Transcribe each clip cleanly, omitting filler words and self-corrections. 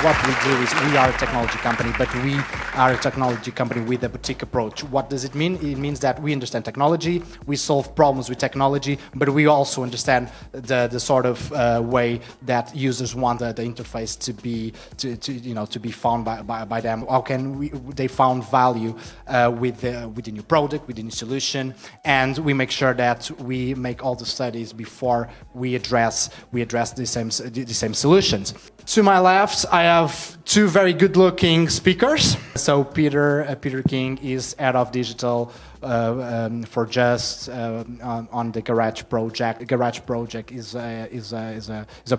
what we do is we are a technology company, but we are a technology company with a boutique approach. What does it mean? It means that we understand technology, we solve problems with technology, but we also understand the sort of way that users want the interface to be found by them. How can they found value with the new product, with the new solution, and we make sure that we make all the studies before we address the same solutions. To my left, I have two very good-looking speakers. So Peter King is head of digital for Just on the Garage project. The Garage project is a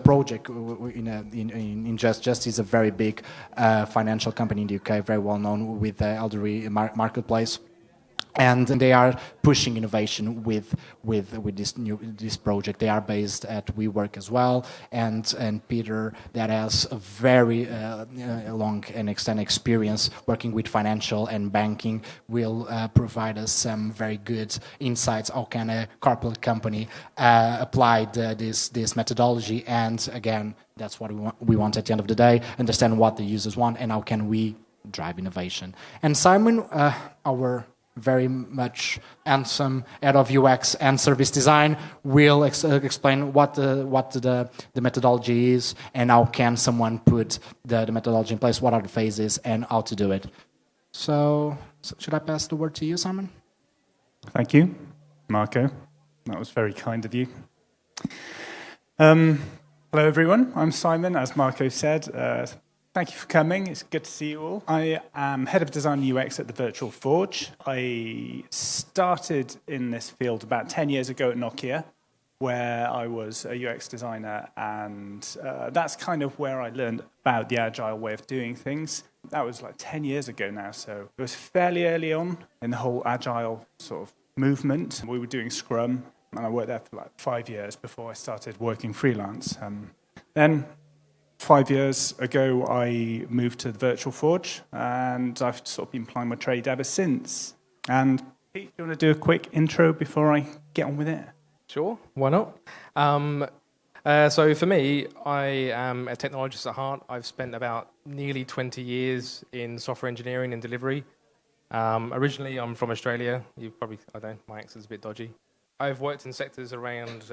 project in Just. Just is a very big financial company in the UK, very well known with the elderly marketplace. And they are pushing innovation with this project. They are based at Wework as well, and Peter, that has a very long and extended experience working with financial and banking, will provide us some very good insights. How can a corporate company apply this methodology? And again, that's what we want at the end of the day: understand what the users want and how can we drive innovation. And Simon, our very much handsome head of UX and service design, will explain what the methodology is and how can someone put the methodology in place, what are the phases and how to do it. So should I pass the word to you, Simon? Thank you, Marco. That was very kind of you. Hello, everyone. I'm Simon, as Marco said. Thank you for coming. It's good to see you all. I am Head of Design and UX at the Virtual Forge. I started in this field about 10 years ago at Nokia, where I was a UX designer, and that's kind of where I learned about the agile way of doing things. That was like 10 years ago now, so it was fairly early on in the whole agile sort of movement. We were doing Scrum, and I worked there for like 5 years before I started working freelance. Then 5 years ago, I moved to the Virtual Forge, and I've sort of been plying my trade ever since. And Pete, do you want to do a quick intro before I get on with it? Sure, why not? So for me, I am a technologist at heart. I've spent about nearly 20 years in software engineering and delivery. Originally, I'm from Australia. I don't know, my accent's a bit dodgy. I've worked in sectors around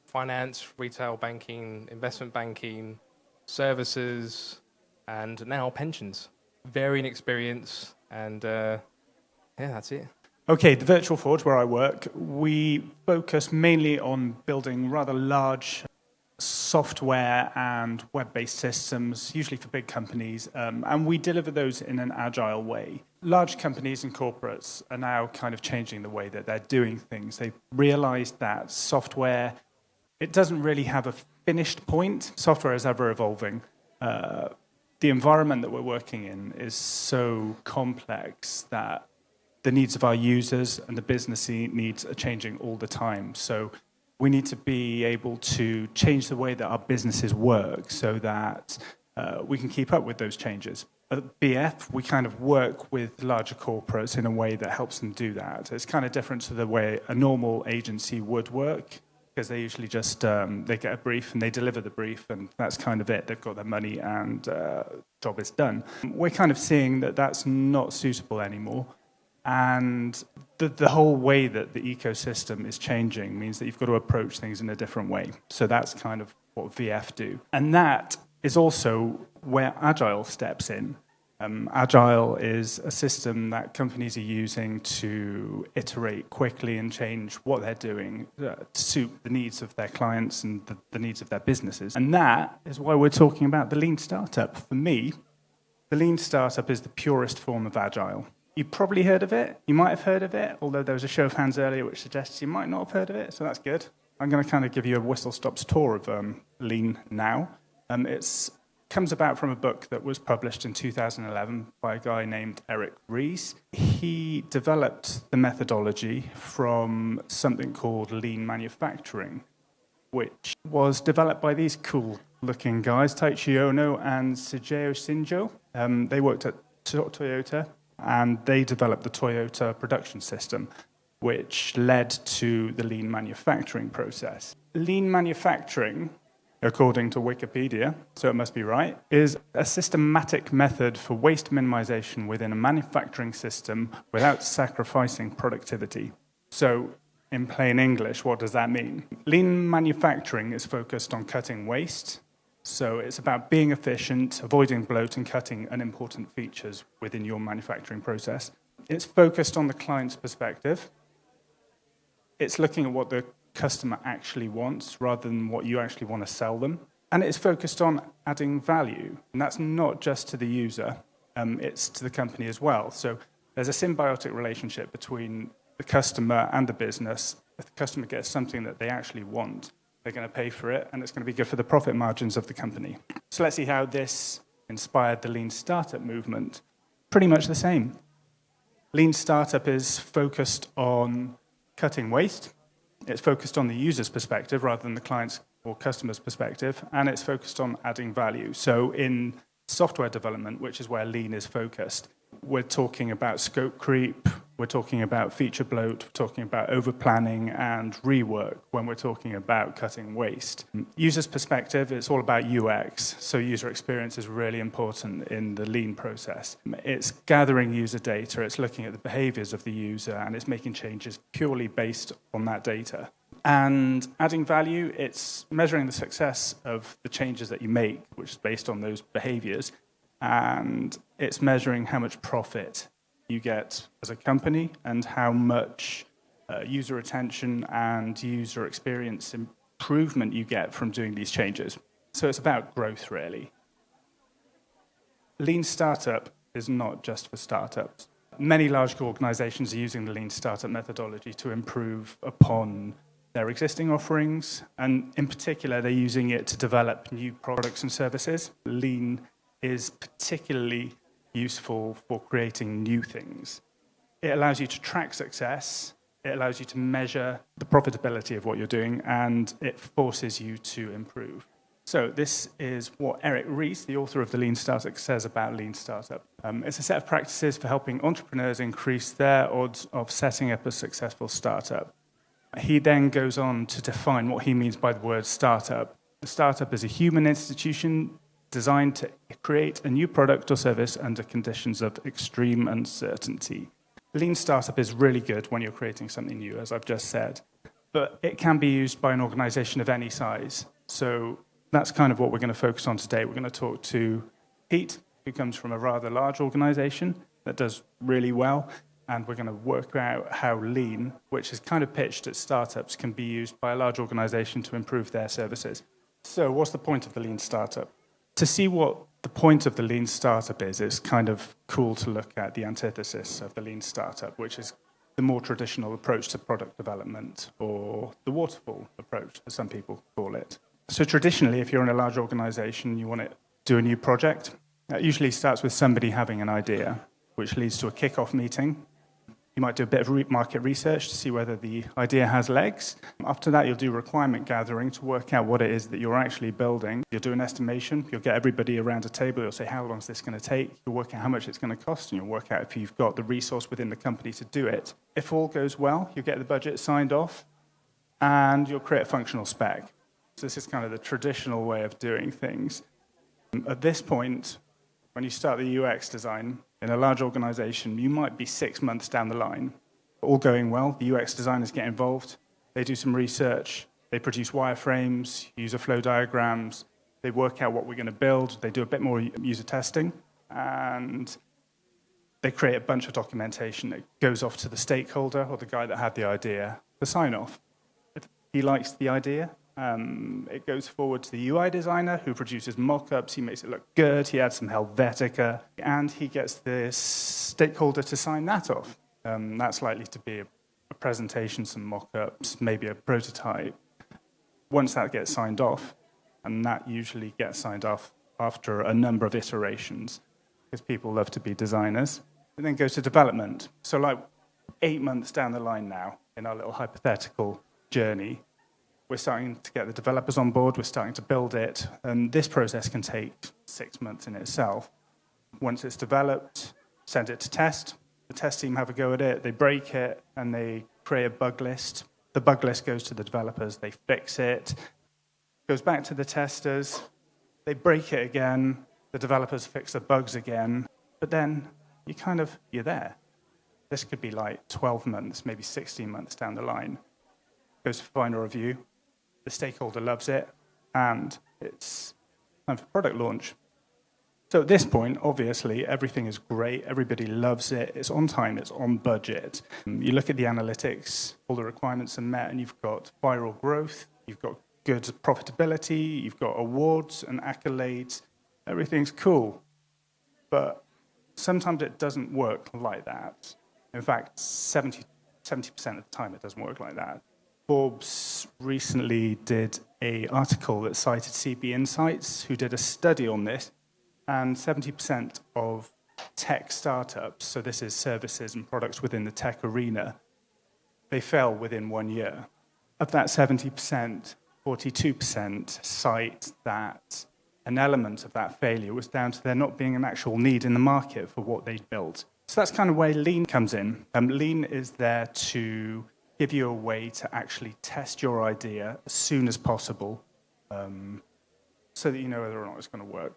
finance, retail banking, investment banking, services, and now pensions. Varying experience, and that's it. Okay, the Virtual Forge, where I work, we focus mainly on building rather large software and web-based systems, usually for big companies, and we deliver those in an agile way. Large companies and corporates are now kind of changing the way that they're doing things. They've realized that software, it doesn't really have a finished point. Software is ever evolving. The environment that we're working in is so complex that the needs of our users and the business needs are changing all the time. So we need to be able to change the way that our businesses work so that we can keep up with those changes. At BF, we kind of work with larger corporates in a way that helps them do that. It's kind of different to the way a normal agency would work, because they usually just they get a brief and they deliver the brief, and that's kind of it. They've got their money and job is done. We're kind of seeing that that's not suitable anymore, and the whole way that the ecosystem is changing means that you've got to approach things in a different way. So that's kind of what VF do, and that is also where Agile steps in. Agile is a system that companies are using to iterate quickly and change what they're doing to suit the needs of their clients and the needs of their businesses. And that is why we're talking about the Lean Startup. For me, the Lean Startup is the purest form of Agile. You've probably heard of it. You might have heard of it, although there was a show of hands earlier which suggests you might not have heard of it, so that's good. I'm going to kind of give you a whistle-stops tour of Lean now. It comes about from a book that was published in 2011 by a guy named Eric Ries. He developed the methodology from something called lean manufacturing, which was developed by these cool-looking guys, Taichi Ono and Sugeo Shinjo. They worked at Toyota, and they developed the Toyota production system, which led to the lean manufacturing process. Lean manufacturing according to Wikipedia, so it must be right, is a systematic method for waste minimization within a manufacturing system without sacrificing productivity. So, in plain English, what does that mean? Lean manufacturing is focused on cutting waste, so it's about being efficient, avoiding bloat, and cutting unimportant features within your manufacturing process. It's focused on the client's perspective. It's looking at what the customer actually wants rather than what you actually want to sell them. And it's focused on adding value. And that's not just to the user, it's to the company as well. So there's a symbiotic relationship between the customer and the business. If the customer gets something that they actually want, they're going to pay for it, and it's going to be good for the profit margins of the company. So let's see how this inspired the Lean Startup movement. Pretty much the same. Lean Startup is focused on cutting waste. It's focused on the user's perspective rather than the client's or customer's perspective, and it's focused on adding value. So in software development, which is where Lean is focused, we're talking about scope creep, we're talking about feature bloat, we're talking about over-planning and rework when we're talking about cutting waste. User's perspective, it's all about UX, so user experience is really important in the Lean process. It's gathering user data, it's looking at the behaviors of the user, and it's making changes purely based on that data. And adding value, it's measuring the success of the changes that you make, which is based on those behaviors, and it's measuring how much profit you get as a company and how much user retention and user experience improvement you get from doing these changes. So it's about growth, really. Lean Startup is not just for startups. Many large organizations are using the Lean Startup methodology to improve upon their existing offerings, and in particular, they're using it to develop new products and services. Lean is particularly useful for creating new things. It allows you to track success, it allows you to measure the profitability of what you're doing, and it forces you to improve. So this is what Eric Ries, the author of The Lean Startup, says about Lean Startup. It's a set of practices for helping entrepreneurs increase their odds of setting up a successful startup. He then goes on to define what he means by the word startup. A startup is a human institution designed to create a new product or service under conditions of extreme uncertainty. Lean Startup is really good when you're creating something new, as I've just said, but it can be used by an organization of any size. So that's kind of what we're going to focus on today. We're going to talk to Pete, who comes from a rather large organization that does really well, and we're going to work out how Lean, which is kind of pitched at startups, can be used by a large organization to improve their services. So what's the point of the Lean Startup? To see what the point of the Lean Startup is, it's kind of cool to look at the antithesis of the Lean Startup, which is the more traditional approach to product development, or the waterfall approach, as some people call it. So traditionally, if you're in a large organization, you want to do a new project, that usually starts with somebody having an idea, which leads to a kick-off meeting. You might do a bit of market research to see whether the idea has legs. After that, you'll do requirement gathering to work out what it is that you're actually building. You'll do an estimation. You'll get everybody around a table. You'll say, how long is this going to take? You'll work out how much it's going to cost, and you'll work out if you've got the resource within the company to do it. If all goes well, you'll get the budget signed off, and you'll create a functional spec. So this is kind of the traditional way of doing things. At this point, when you start the UX design, in a large organization, you might be 6 months down the line. All going well, the UX designers get involved, they do some research, they produce wireframes, user flow diagrams, they work out what we're going to build, they do a bit more user testing, and they create a bunch of documentation that goes off to the stakeholder or the guy that had the idea for sign off. If he likes the idea, it goes forward to the UI designer who produces mock-ups, he makes it look good, he adds some Helvetica, and he gets the stakeholder to sign that off. That's likely to be a presentation, some mock-ups, maybe a prototype. Once that gets signed off, and that usually gets signed off after a number of iterations, because people love to be designers, it then goes to development. So like 8 months down the line now, in our little hypothetical journey, we're starting to get the developers on board, we're starting to build it, and this process can take 6 months in itself. Once it's developed, send it to test. The test team have a go at it, they break it, and they create a bug list. The bug list goes to the developers, they fix it. goes back to the testers, they break it again, the developers fix the bugs again, but then you're there. This could be like 12 months, maybe 16 months down the line. Goes for final review, the stakeholder loves it, and it's time for product launch. So at this point, obviously, everything is great, everybody loves it, it's on time, it's on budget. You look at the analytics, all the requirements are met, and you've got viral growth, you've got good profitability, you've got awards and accolades, everything's cool. But sometimes it doesn't work like that. In fact, 70% of the time it doesn't work like that. Forbes recently did an article that cited CB Insights, who did a study on this, and 70% of tech startups, so this is services and products within the tech arena, they fail within 1 year. Of that 70%, 42% cite that an element of that failure was down to there not being an actual need in the market for what they'd built. So that's kind of where Lean comes in. Lean is there to give you a way to actually test your idea as soon as possible so that you know whether or not it's going to work.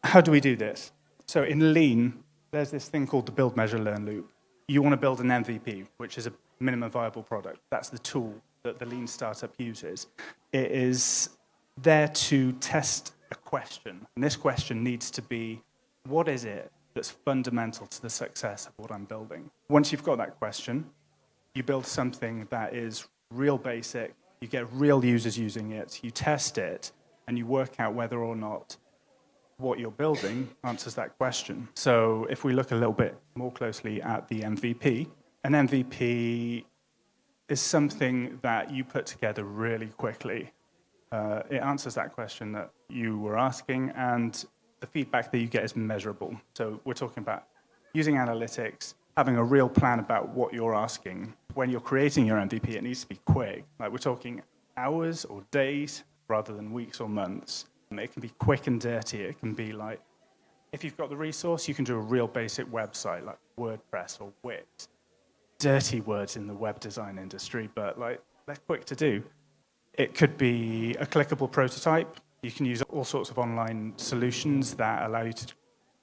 How do we do this? So in Lean, there's this thing called the build, measure, learn loop. You want to build an MVP, which is a minimum viable product. That's the tool that the Lean startup uses. It is there to test a question. And this question needs to be, what is it that's fundamental to the success of what I'm building? Once you've got that question, you build something that is real basic, you get real users using it, you test it, and you work out whether or not what you're building answers that question. So if we look a little bit more closely at the MVP, an MVP is something that you put together really quickly. It answers that question that you were asking, and the feedback that you get is measurable. So we're talking about using analytics, having a real plan about what you're asking. When you're creating your MVP, it needs to be quick. Like we're talking hours or days rather than weeks or months. It can be quick and dirty. It can be like, if you've got the resource, you can do a real basic website like WordPress or Wix. Dirty words in the web design industry, but like they're quick to do. It could be a clickable prototype. You can use all sorts of online solutions that allow you to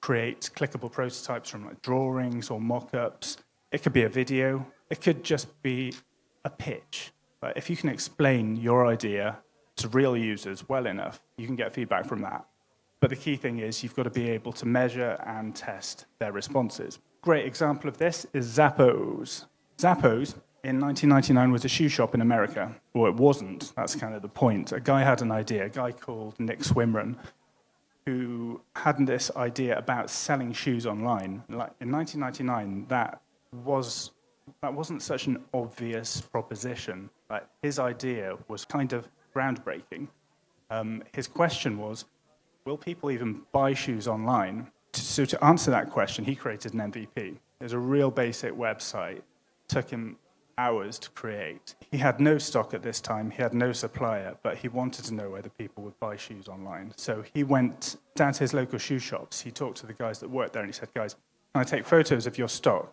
create clickable prototypes from like drawings or mock-ups. It could be a video. It could just be a pitch. But if you can explain your idea to real users well enough, you can get feedback from that. But the key thing is you've got to be able to measure and test their responses. Great example of this is Zappos. Zappos in 1999 was a shoe shop in America. Well, it wasn't. That's kind of the point. A guy had an idea, a guy called Nick Swimrun, who had this idea about selling shoes online. Like in 1999, that wasn't such an obvious proposition. Like his idea was kind of groundbreaking. His question was, will people even buy shoes online? So to answer that question, he created an MVP. It was a real basic website. Took him hours to create. He had no stock at this time. He had no supplier, but he wanted to know whether people would buy shoes online. So he went down to his local shoe shops. He talked to the guys that worked there, and he said, guys, can I take photos of your stock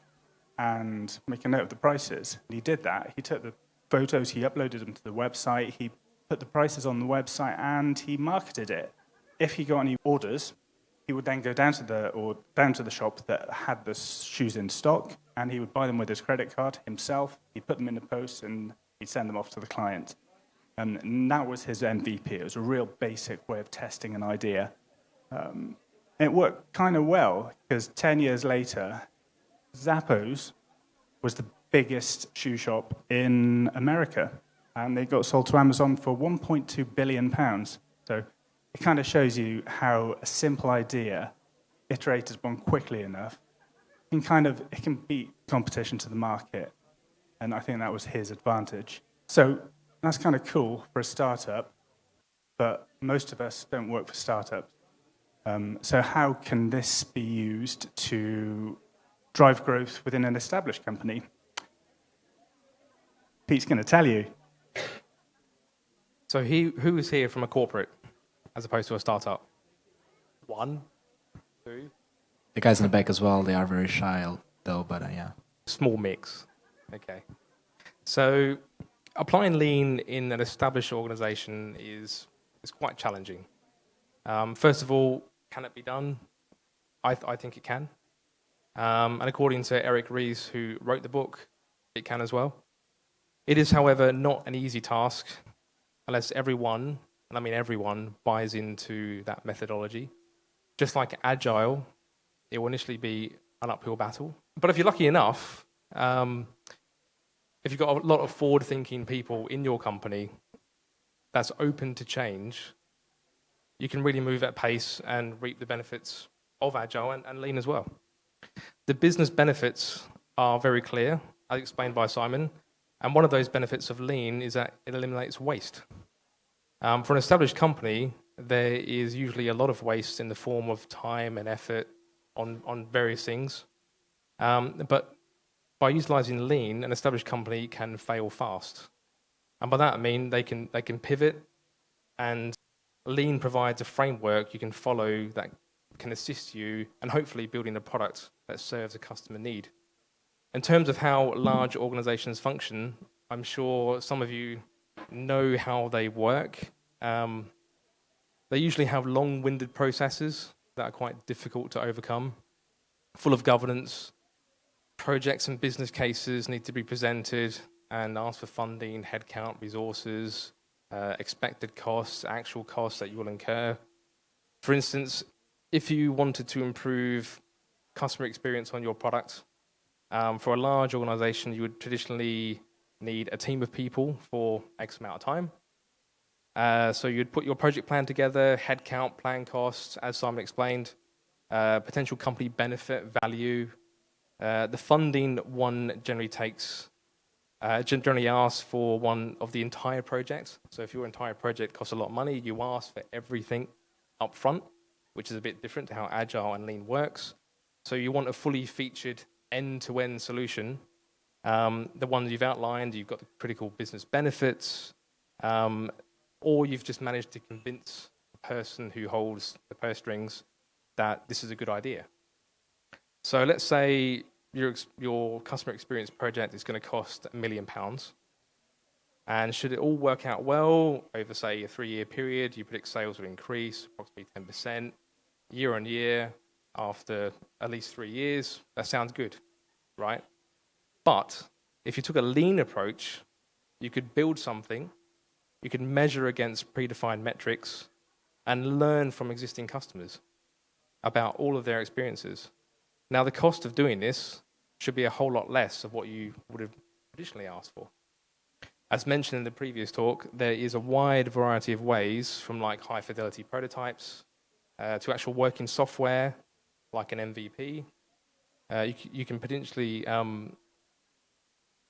and make a note of the prices? And he did that. He took the photos, he uploaded them to the website, he put the prices on the website, and he marketed it. If he got any orders, he would then go down to the shop that had the shoes in stock, and he would buy them with his credit card himself. He'd put them in the post, and he'd send them off to the client. And that was his MVP. It was a real basic way of testing an idea. It worked kind of well, because 10 years later, Zappos was the biggest shoe shop in America, and they got sold to Amazon for £1.2 billion. So it kind of shows you how a simple idea, iterated upon quickly enough, it can beat competition to the market. And I think that was his advantage. So that's kind of cool for a startup, but most of us don't work for startups. So how can this be used to drive growth within an established company? Pete's going to tell you. So who is here from a corporate as opposed to a startup? 1, 2. The guys in the back as well, they are very shy though, but yeah. Small mix. Okay. So applying lean in an established organization is It's quite challenging. First of all, can it be done? I think it can. And according to Eric Ries, who wrote the book, it can as well. It is, however, not an easy task unless everyone, and I mean everyone, buys into that methodology. Just like Agile, it will initially be an uphill battle. But if you're lucky enough, if you've got a lot of forward-thinking people in your company that's open to change, you can really move at pace and reap the benefits of Agile and Lean as well. The business benefits are very clear, as explained by Simon, and one of those benefits of Lean is that it eliminates waste. For an established company, there is usually a lot of waste in the form of time and effort on various things. But by utilizing Lean, an established company can fail fast. And by that I mean they can pivot, and Lean provides a framework you can follow that can assist you and hopefully building a product that serves a customer need. In terms of how large organizations function, I'm sure some of you know how they work. They usually have long-winded processes that are quite difficult to overcome, full of governance. Projects and business cases need to be presented and ask for funding, headcount, resources, expected costs, actual costs that you will incur. For instance, if you wanted to improve customer experience on your product, for a large organization, you would traditionally need a team of people for X amount of time. So you'd put your project plan together, headcount, plan costs, as Simon explained, potential company benefit, value. The funding one generally asks for one of the entire project. So if your entire project costs a lot of money, you ask for everything up front, which is a bit different to how Agile and Lean works. So you want a fully featured end-to-end solution. The ones you've outlined, you've got the critical business benefits, or you've just managed to convince the person who holds the purse strings that this is a good idea. So let's say your customer experience project is going to cost £1 million. And should it all work out well over, say, a 3-year period, you predict sales will increase approximately 10% year on year after at least 3 years. That sounds good, right? But if you took a lean approach, you could build something, you could measure against predefined metrics and learn from existing customers about all of their experiences. Now, the cost of doing this should be a whole lot less of what you would have traditionally asked for. As mentioned in the previous talk, there is a wide variety of ways, from like high-fidelity prototypes to actual working software, like an MVP. You can potentially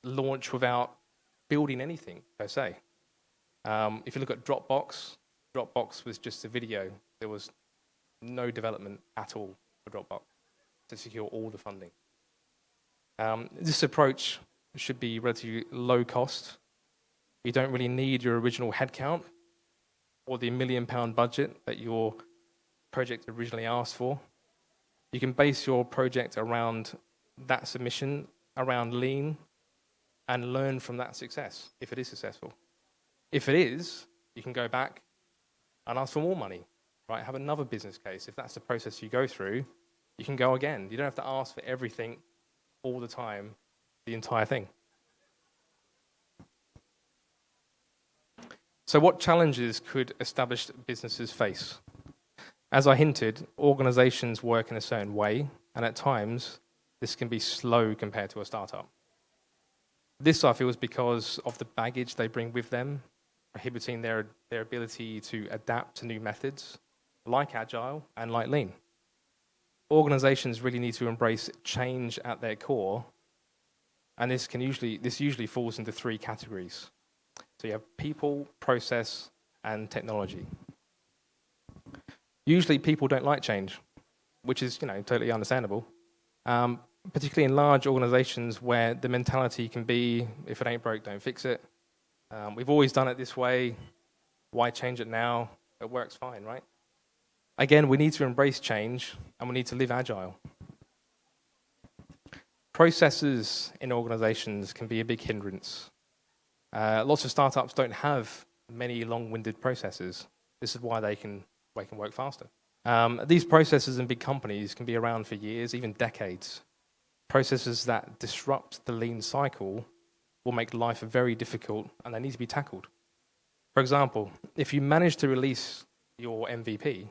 launch without building anything, per se. If you look at Dropbox was just a video. There was no development at all for Dropbox to secure all the funding. This approach should be relatively low cost. You don't really need your original headcount or the £1 million budget that your project originally asked for. You can base your project around that submission, around Lean, and learn from that success, if it is successful. If it is, you can go back and ask for more money, right? Have another business case. If that's the process you go through, you can go again. You don't have to ask for everything all the time, the entire thing. So what challenges could established businesses face? As I hinted, organizations work in a certain way, and at times, this can be slow compared to a startup. This, I feel, is because of the baggage they bring with them, prohibiting their ability to adapt to new methods, like Agile and like Lean. Organizations really need to embrace change at their core, and this usually falls into 3 categories. So you have people, process, and technology. Usually people don't like change, which is, totally understandable, particularly in large organizations where the mentality can be, if it ain't broke, don't fix it. We've always done it this way. Why change it now? It works fine, right? Again, we need to embrace change, and we need to live agile. Processes in organizations can be a big hindrance. Lots of startups don't have many long-winded processes. This is why they can work faster. These processes in big companies can be around for years, even decades. Processes that disrupt the lean cycle will make life very difficult, and they need to be tackled. For example, if you manage to release your MVP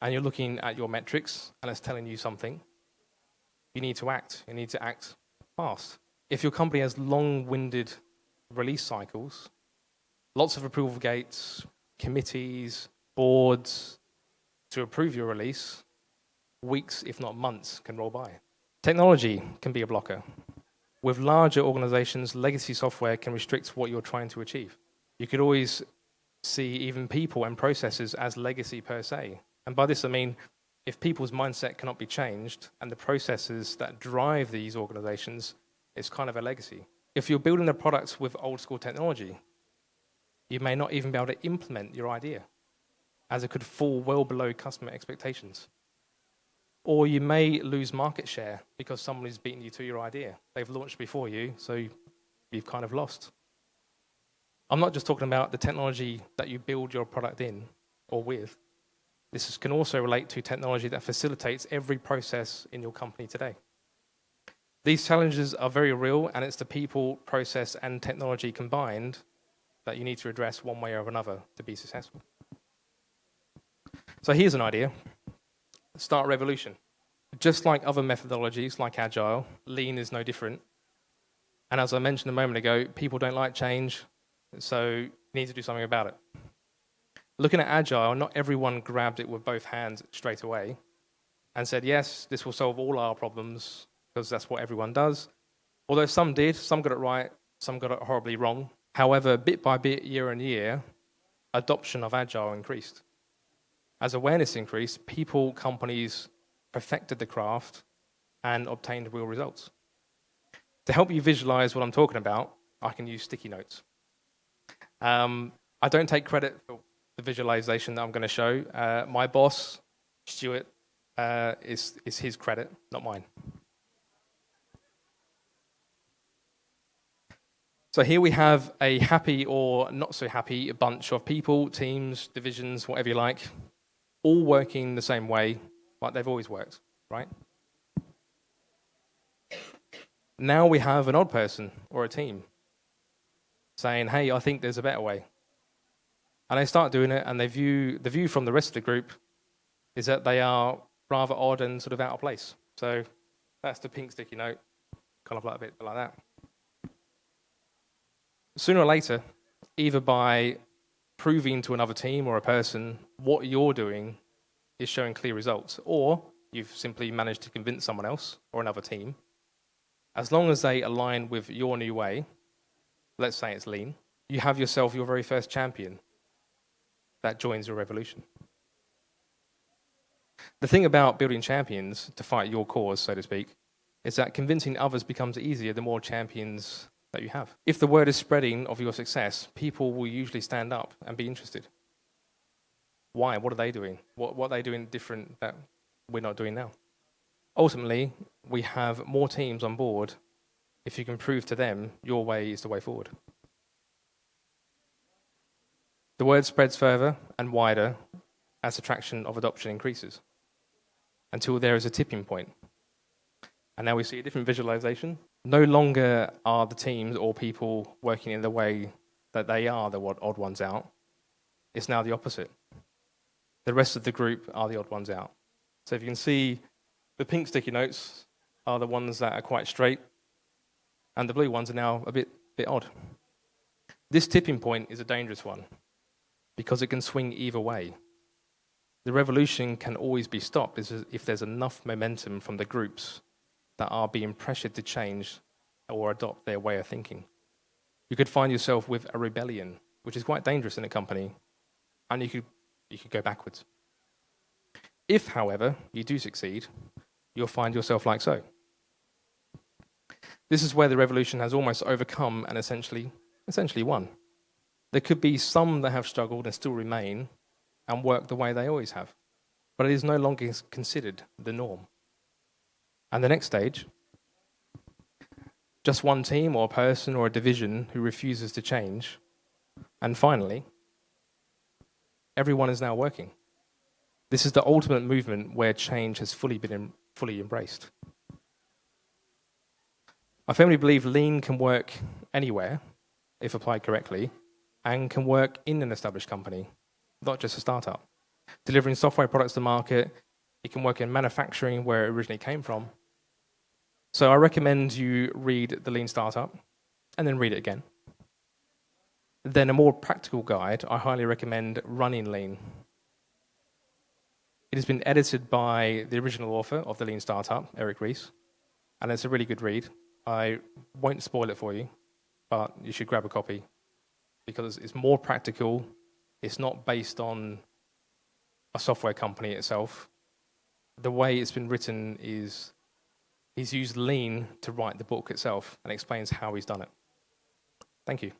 and you're looking at your metrics and it's telling you something, you need to act. You need to act fast. If your company has long-winded release cycles, lots of approval gates, committees, boards to approve your release, weeks, if not months, can roll by. Technology can be a blocker. With larger organizations, legacy software can restrict what you're trying to achieve. You could always see even people and processes as legacy per se. And by this I mean, if people's mindset cannot be changed and the processes that drive these organizations is kind of a legacy. If you're building a product with old school technology, you may not even be able to implement your idea, as it could fall well below customer expectations. Or you may lose market share because someone is beating you to your idea. They've launched before you, so you've kind of lost. I'm not just talking about the technology that you build your product in or with. This can also relate to technology that facilitates every process in your company today. These challenges are very real, and it's the people, process, and technology combined that you need to address one way or another to be successful. So here's an idea. Start a revolution. Just like other methodologies, like Agile, Lean is no different. And as I mentioned a moment ago, people don't like change, so you need to do something about it. Looking at Agile, not everyone grabbed it with both hands straight away and said, yes, this will solve all our problems, because that's what everyone does. Although some did, some got it right, some got it horribly wrong. However, bit by bit, year on year, adoption of Agile increased. As awareness increased, people, companies perfected the craft and obtained real results. To help you visualize what I'm talking about, I can use sticky notes. I don't take credit for the visualization that I'm going to show. My boss, Stuart, is his credit, not mine. So here we have a happy or not so happy bunch of people, teams, divisions, whatever you like, all working the same way, like they've always worked, right? Now we have an odd person or a team saying, hey, I think there's a better way. And they start doing it, and the view from the rest of the group is that they are rather odd and sort of out of place. So that's the pink sticky note, kind of like a bit like that. Sooner or later, either by proving to another team or a person what you're doing is showing clear results, or you've simply managed to convince someone else or another team, as long as they align with your new way, let's say it's lean, you have yourself your very first champion that joins your revolution. The thing about building champions to fight your cause, so to speak, is that convincing others becomes easier the more champions that you have. If the word is spreading of your success, people will usually stand up and be interested. Why? What are they doing? What are they doing different that we're not doing now? Ultimately, we have more teams on board if you can prove to them your way is the way forward. The word spreads further and wider as the traction of adoption increases until there is a tipping point. And now we see a different visualization. No longer are the teams or people working in the way that they are the odd ones out. It's now the opposite. The rest of the group are the odd ones out. So if you can see, the pink sticky notes are the ones that are quite straight, and the blue ones are now a bit odd. This tipping point is a dangerous one because it can swing either way. The revolution can always be stopped if there's enough momentum from the groups that are being pressured to change or adopt their way of thinking. You could find yourself with a rebellion, which is quite dangerous in a company, and you could go backwards. If, however, you do succeed, you'll find yourself like so. This is where the revolution has almost overcome and essentially won. There could be some that have struggled and still remain and work the way they always have, but it is no longer considered the norm. And the next stage, just one team or a person or a division who refuses to change. And finally, everyone is now working. This is the ultimate movement where change has fully embraced. I firmly believe Lean can work anywhere, if applied correctly, and can work in an established company, not just a startup. Delivering software products to market, it can work in manufacturing where it originally came from. So I recommend you read The Lean Startup, and then read it again. Then a more practical guide, I highly recommend Running Lean. It has been edited by the original author of The Lean Startup, Eric Ries, and it's a really good read. I won't spoil it for you, but you should grab a copy because it's more practical. It's not based on a software company itself. The way it's been written is he's used Lean to write the book itself and explains how he's done it. Thank you.